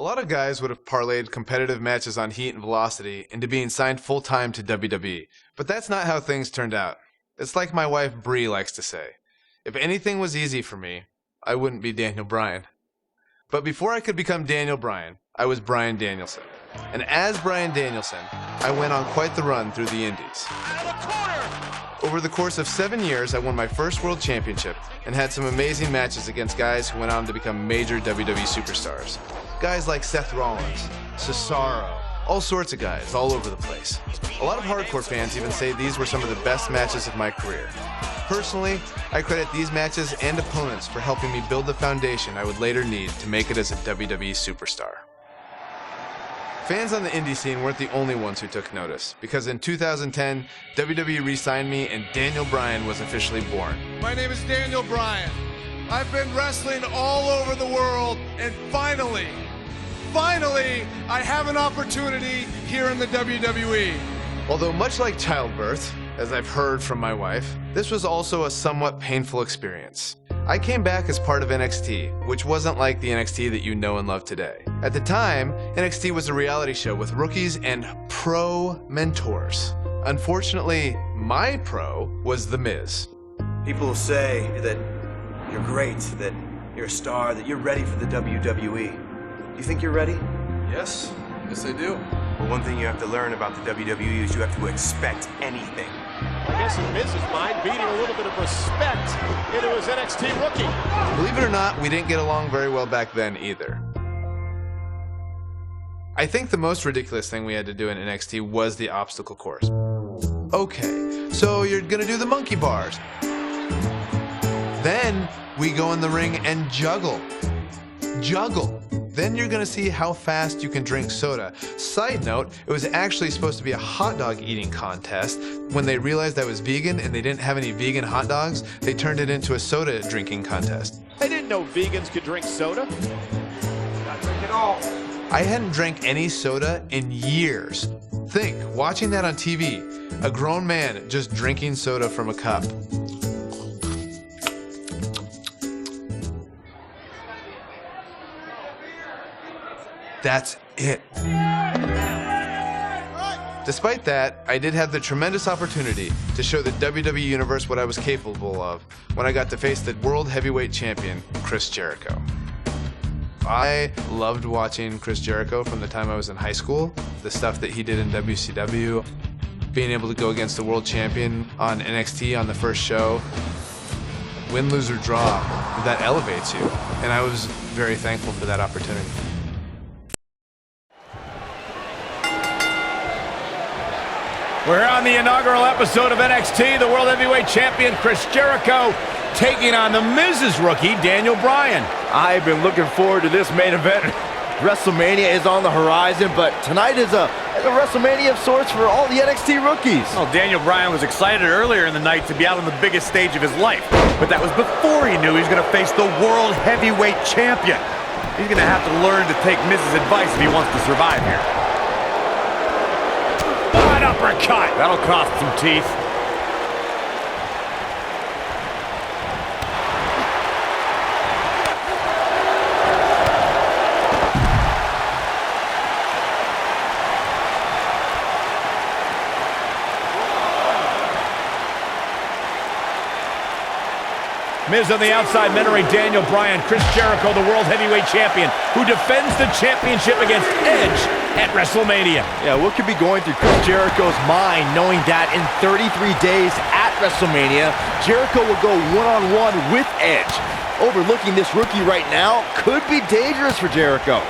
A lot of guys would have parlayed competitive matches on Heat and Velocity into being signed full-time to WWE, but that's not how things turned out. It's like my wife Bree likes to say, if anything was easy for me, I wouldn't be Daniel Bryan. But before I could become Daniel Bryan, I was Bryan Danielson. And as Bryan Danielson, I went on quite the run through the Indies. Over the course of 7 years, I won my first world championship and had some amazing matches against guys who went on to become major WWE superstars. Guys like Seth Rollins, Cesaro, all sorts of guys all over the place. A lot of hardcore fans even say these were some of the best matches of my career. Personally, I credit these matches and opponents for helping me build the foundation I would later need to make it as a WWE superstar. Fans on the indie scene weren't the only ones who took notice, because in 2010, WWE re-signed me and Daniel Bryan was officially born. My name is Daniel Bryan. I've been wrestling all over the world, and finally, I have an opportunity here in the WWE. Although much like childbirth, as I've heard from my wife, this was also a somewhat painful experience. I came back as part of NXT, which wasn't like the NXT that you know and love today. At the time, NXT was a reality show with rookies and pro mentors. Unfortunately, my pro was The Miz. People will say that you're great, that you're a star, that you're ready for the WWE. Do you think you're ready? Yes I do. Well, one thing you have to learn about the WWE is you have to expect anything. I guess in Miz's mind, beating a little bit of respect into his NXT rookie. Believe it or not, we didn't get along very well back then either. I think the most ridiculous thing we had to do in NXT was the obstacle course. Okay, so you're gonna do the monkey bars. Then we go in the ring and juggle. Then you're gonna see how fast you can drink soda. Side note, it was actually supposed to be a hot dog eating contest. When they realized I was vegan and they didn't have any vegan hot dogs, they turned it into a soda drinking contest. I didn't know vegans could drink soda. Not drink it all. I hadn't drank any soda in years. Think, watching that on TV, a grown man just drinking soda from a cup. That's it. Despite that, I did have the tremendous opportunity to show the WWE Universe what I was capable of when I got to face the World Heavyweight Champion, Chris Jericho. I loved watching Chris Jericho from the time I was in high school, the stuff that he did in WCW, being able to go against the World Champion on NXT on the first show. Win, lose, or draw, that elevates you, and I was very thankful for that opportunity. We're here on the inaugural episode of NXT. The World Heavyweight Champion Chris Jericho taking on the Miz's rookie, Daniel Bryan. I've been looking forward to this main event. WrestleMania is on the horizon, but tonight is a WrestleMania of sorts for all the NXT rookies. Well, Daniel Bryan was excited earlier in the night to be out on the biggest stage of his life, but that was before he knew he was going to face the World Heavyweight Champion. He's going to have to learn to take Miz's advice if he wants to survive here. An uppercut! That'll cost some teeth. Miz on the outside mentoring Daniel Bryan. Chris Jericho, the World Heavyweight Champion, who defends the championship against Edge at WrestleMania. Yeah, what could be going through Chris Jericho's mind knowing that in 33 days at WrestleMania, Jericho will go one-on-one with Edge. Overlooking this rookie right now could be dangerous for Jericho.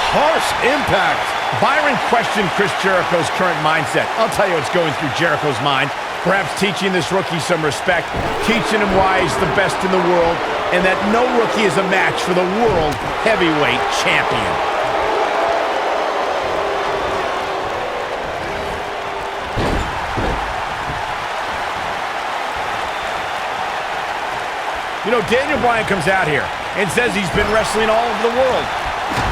Harsh impact. Byron questioned Chris Jericho's current mindset. I'll tell you what's going through Jericho's mind. Perhaps teaching this rookie some respect, teaching him why he's the best in the world, and that no rookie is a match for the World Heavyweight Champion. You know, Daniel Bryan comes out here and says he's been wrestling all over the world.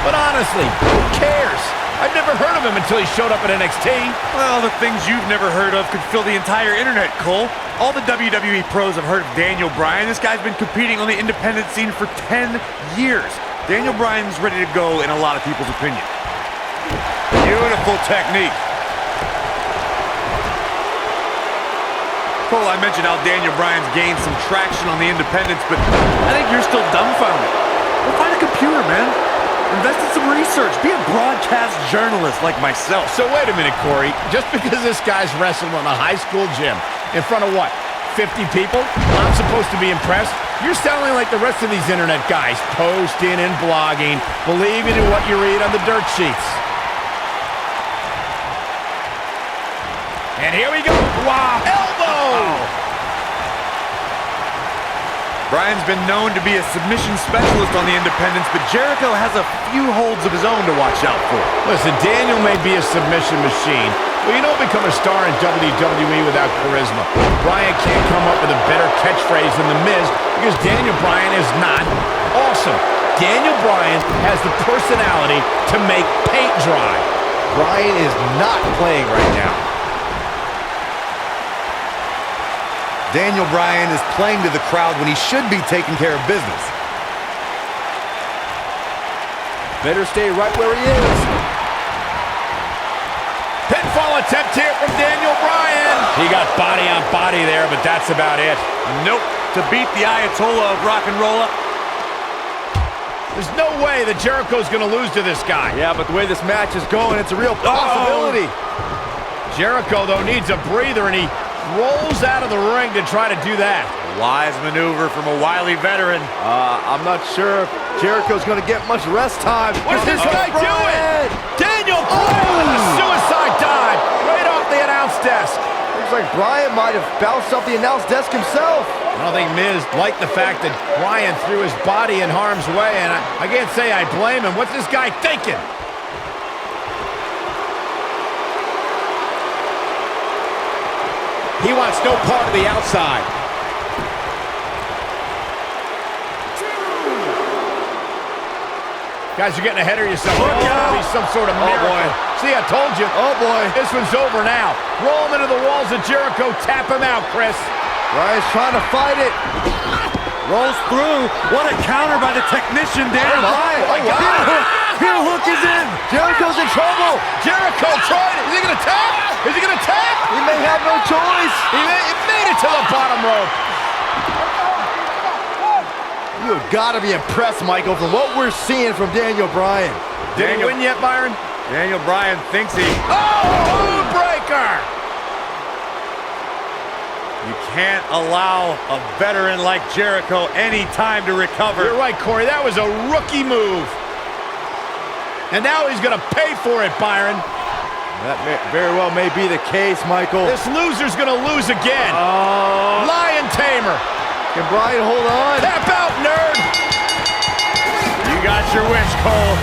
But honestly, who cares? I've never heard of him until he showed up at NXT. Well, the things you've never heard of could fill the entire internet, Cole. All the WWE pros have heard of Daniel Bryan. This guy's been competing on the independent scene for 10 years. Daniel Bryan's ready to go in a lot of people's opinion. Beautiful technique. Cole, I mentioned how Daniel Bryan's gained some traction on the independents, but I think you're still dumbfounded. Go find a computer, man. Invest in some research. Be a broadcast journalist like myself. So wait a minute, Corey. Just because this guy's wrestling in a high school gym in front of what, 50 people, I'm supposed to be impressed? You're sounding like the rest of these internet guys, posting and blogging, believing in what you read on the dirt sheets. And here we go. Wow. Elbow! Bryan's been known to be a submission specialist on the independents, but Jericho has a few holds of his own to watch out for. Listen, Daniel may be a submission machine, but you don't become a star in WWE without charisma. Bryan can't come up with a better catchphrase than The Miz because Daniel Bryan is not awesome. Daniel Bryan has the personality to make paint dry. Bryan is not playing right now. Daniel Bryan is playing to the crowd when he should be taking care of business. Better stay right where he is. Pinfall attempt here from Daniel Bryan. He got body on body there, but that's about it. Nope. To beat the Ayatollah of rock and roll up. There's no way that Jericho's going to lose to this guy. Yeah, but the way this match is going, it's a real possibility. Jericho, though, needs a breather, and he rolls out of the ring to try to do that. Wise maneuver from a wily veteran. I'm not sure if Jericho's going to get much rest time. What's this guy doing? Daniel Bryan with a suicide dive right off the announce desk. Looks like Bryan might have bounced off the announce desk himself. I don't think Miz liked the fact that Bryan threw his body in harm's way, and I can't say I blame him. What's this guy thinking? He wants no part of the outside. Guys, you're getting ahead of yourself. Look out. Be some sort of miracle. boy. See, I told you. Oh, boy. This one's over now. Roll him into the walls of Jericho. Tap him out, Chris. Bryan's trying to fight it. Rolls through. What a counter by the technician, Daniel Bryan. Oh, my God. Heel hook is in. Jericho's in trouble. Jericho tried it. Is he going to tap? Is he going to tap? He may have no choice. He made it to the bottom rope. You have got to be impressed, Michael, from what we're seeing from Daniel Bryan. Did he win yet, Byron? Daniel Bryan thinks he... Oh, breaker! You can't allow a veteran like Jericho any time to recover. You're right, Corey. That was a rookie move. And now he's going to pay for it, Byron. That very well may be the case, Michael. This loser's going to lose again. Lion Tamer. Can Bryan hold on? Tap out, nerd. You got your wish, Cole.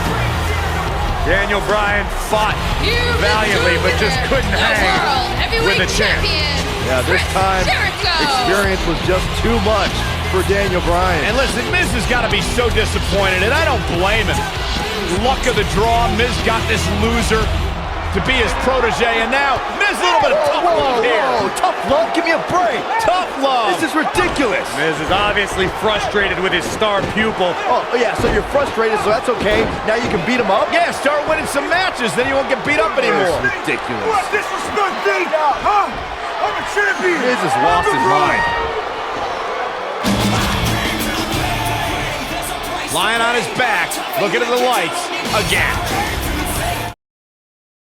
Daniel Bryan fought valiantly, but just couldn't hang with the champ. Yeah, this time, experience was just too much for Daniel Bryan. And listen, Miz has got to be so disappointed, and I don't blame him. Luck of the draw, Miz got this loser to be his protege, and now Miz a little bit of tough love here. Whoa, tough love? Give me a break. Tough love. This is ridiculous. Miz is obviously frustrated with his star pupil. Oh, yeah, so you're frustrated, so that's okay. Now you can beat him up? Yeah, start winning some matches, then you won't get beat up anymore. That's ridiculous. What disrespect me? Huh? I'm a champion. Miz has lost his mind. Lying on his back, looking at the lights again.